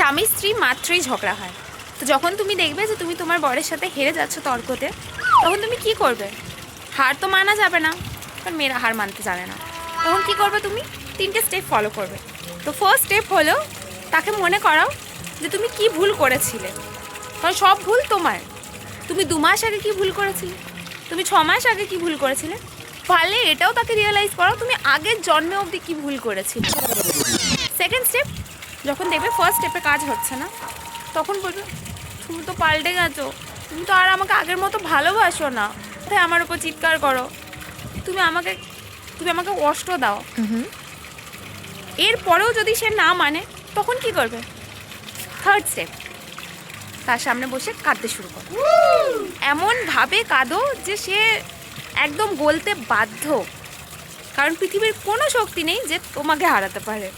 স্বামী স্ত্রী মাত্রই ঝগড়া হয়। তো যখন তুমি দেখবে যে তুমি তোমার বরের সাথে হেরে যাচ্ছ তর্কতে, তখন তুমি কি করবে? হার তো মানা যাবে না, কারণ মেয়েরা হার মানতে জানে না। তখন কি করবে? তুমি 3টে স্টেপ ফলো করবে। তো ফার্স্ট স্টেপ হলো তাকে মনে করাও যে তুমি কি ভুল করেছিলে, কারণ সব ভুল তোমার। তুমি 2 মাস আগে কি ভুল করেছিলে, তুমি 6 মাস আগে কি ভুল করেছিলে, পারলে এটাও তাকে রিয়েলাইজ করো তুমি আগের জন্মে অবধি কি ভুল করেছিলে। সেকেন্ড স্টেপ, যখন দেখবে ফার্স্ট স্টেপে কাজ হচ্ছে না, তখন বলবে তুমি তো পাল্টে গেছো, তুমি তো আর আমাকে আগের মতো ভালোবাসো না, তাই আমার উপর চিৎকার করো, তুমি আমাকে কষ্ট দাও। এরপরেও যদি সে না মানে, তখন কি করবে? থার্ড স্টেপ, তার সামনে বসে কাঁদতে শুরু করো। এমনভাবে কাঁদো যে সে একদম গলতে বাধ্য, কারণ পৃথিবীর কোনো শক্তি নেই যে তোমাকে হারাতে পারে।